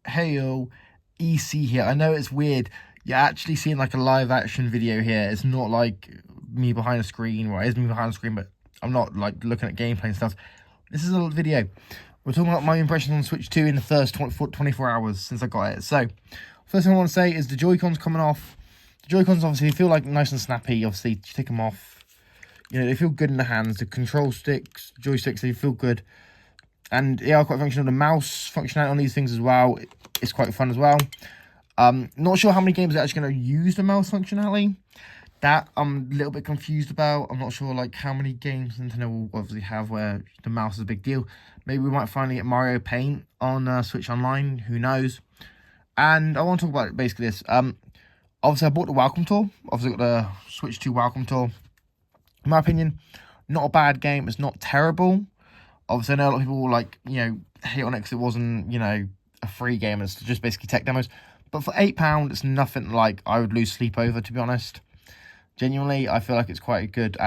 Heyo, EC here. I know it's weird. You're actually seeing like a live action video here. It's not like me behind a screen. Well, it is me behind a screen, but I'm not like looking at gameplay and stuff. This is a little video. We're talking about my impressions on Switch 2 in the first 24 hours since I got it. So, first thing I want to say is the Joy-Cons coming off. The Joy-Cons obviously feel like nice and snappy. Obviously, you take them off. You know, they feel good in the hands. The control sticks, joysticks, they feel good. And they are quite functional. The mouse functionality on these things as well is quite fun as well. Not sure how many games are actually going to use the mouse functionality. That I'm a little bit confused about. I'm not sure like how many games Nintendo will obviously have where the mouse is a big deal. Maybe we might finally get Mario Paint on Switch Online. Who knows? And I want to talk about basically this. Obviously, I bought the Welcome Tour. Obviously, got the Switch 2 Welcome Tour. In my opinion, not a bad game. It's not terrible. Obviously, I know a lot of people like, hate on it because it wasn't, a free game. It's just basically tech demos. But for £8, it's nothing like I would lose sleep over, to be honest. Genuinely, I feel like it's quite a good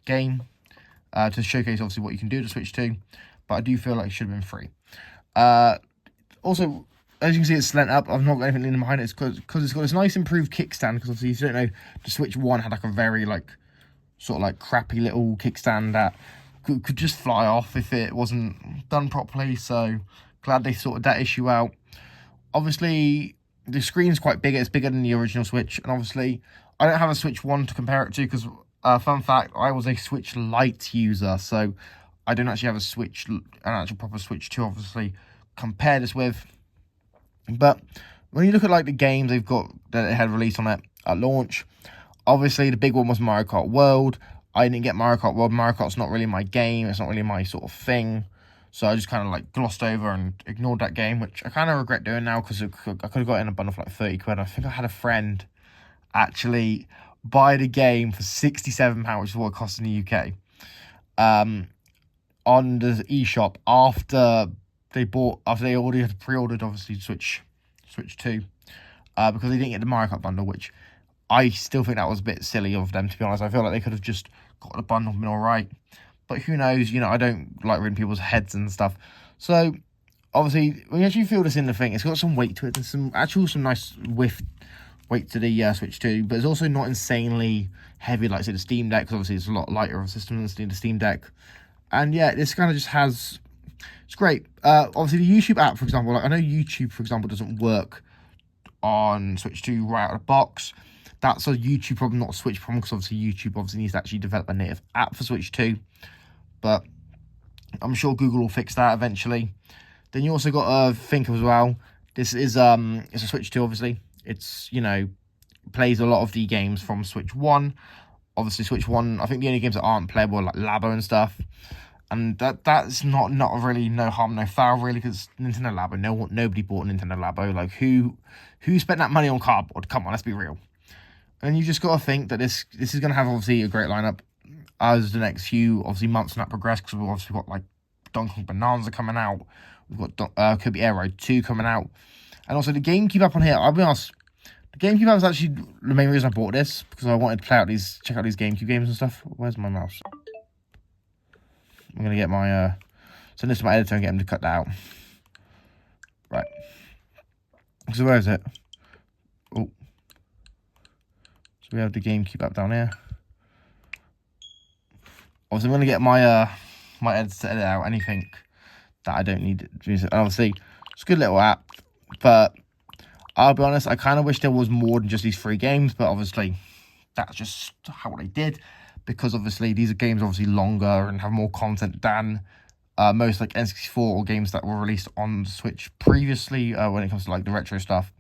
game to showcase, obviously, what you can do to Switch 2. But I do feel like it should have been free. Also, as you can see, it's lent up. I've not got anything leaning behind it. It's because it's got this nice improved kickstand. Because obviously, if you don't know, the Switch 1 had like a very sort of crappy little kickstand that could just fly off if it wasn't done properly. So glad they sorted that issue out. Obviously, the screen's quite big. It's bigger than the original Switch. And obviously, I don't have a Switch 1 to compare it to because, fun fact, I was a Switch Lite user. So I don't actually have an actual proper Switch 2, obviously, compare this with. But when you look at the games they've got that they had released on it at launch, obviously the big one was Mario Kart World. I didn't get Mario Kart World. Mario Kart's not really my game. It's not really my sort of thing. So I just kind of glossed over and ignored that game, which I kind of regret doing now because I could have got it in a bundle for 30 quid. I think I had a friend actually buy the game for £67, which is what it costs in the UK, on the eShop after they already had pre-ordered, obviously, Switch 2, because they didn't get the Mario Kart bundle, which I still think that was a bit silly of them, to be honest. I feel like they could have just got the bundle and been all right. But who knows? I don't like reading people's heads and stuff. So, obviously, when you actually feel this in the thing, it's got some weight to it. There's some nice weight to the Switch 2. But it's also not insanely heavy like, say, the Steam Deck. Because obviously, it's a lot lighter of a system than the Steam Deck. And, yeah, this kind of just has... It's great. Obviously, the YouTube app, for example. I know YouTube, for example, doesn't work on Switch 2 right out of the box. That's a YouTube problem, not a Switch problem, because obviously YouTube needs to actually develop a native app for Switch 2. But I'm sure Google will fix that eventually. Then you also got to think as well, this is it's a Switch 2, obviously. It's, plays a lot of the games from Switch 1. Obviously, Switch 1, I think the only games that aren't playable are like Labo and stuff. And that's not really no harm, no foul, really, because Nintendo Labo, nobody bought Nintendo Labo. Like, who spent that money on cardboard? Come on, let's be real. And you just got to think that this is going to have, obviously, a great lineup as the next few, obviously, months and that progress, because we've obviously got, Donkey Kong Bonanza coming out. We've got Kirby Air Ride 2 coming out. And also, the GameCube app on here, I'll be honest, the GameCube app was actually the main reason I bought this, because I wanted to check out these GameCube games and stuff. Where's my mouse? I'm going to get my, send this to my editor and get him to cut that out. Right. So where is it? Oh. So we have the GameCube app down here. Obviously, I'm going to get my my editor to edit out anything that I don't need to use. And obviously, it's a good little app, but I'll be honest, I kind of wish there was more than just these 3 games, but obviously, that's just how they did, because obviously, these are games obviously longer and have more content than most N64 or games that were released on Switch previously when it comes to the retro stuff.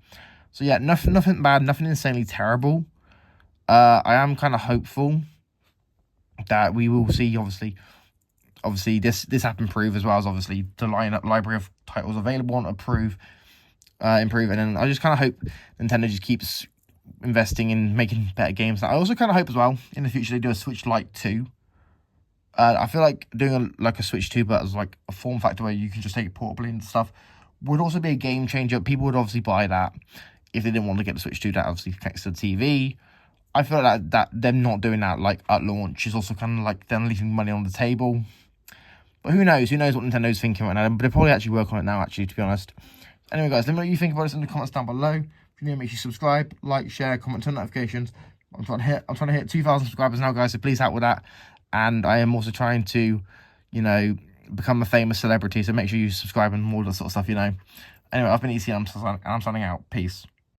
So yeah, nothing bad, nothing insanely terrible. I am kind of hopeful that we will see, obviously this app improve, as well as obviously the library of titles available and improve. And then I just kind of hope Nintendo just keeps investing in making better games. I also kind of hope as well in the future they do a Switch Lite 2. I feel like doing a Switch 2, but as a form factor where you can just take it portably and stuff, would also be a game changer. People would obviously buy that if they didn't want to get the Switch 2 that obviously connects to the TV. I feel that them not doing that at launch is also kind of them leaving money on the table. But who knows? Who knows what Nintendo's thinking right now? But they'll probably actually work on it now, actually, to be honest. Anyway, guys, let me know what you think about this in the comments down below. If you're new, make sure you subscribe, like, share, comment, turn notifications. I'm trying to hit 2,000 subscribers now, guys, so please help with that. And I am also trying to, you know, become a famous celebrity, so make sure you subscribe and all that sort of stuff, you know. Anyway, I've been EC and I'm signing out. Peace.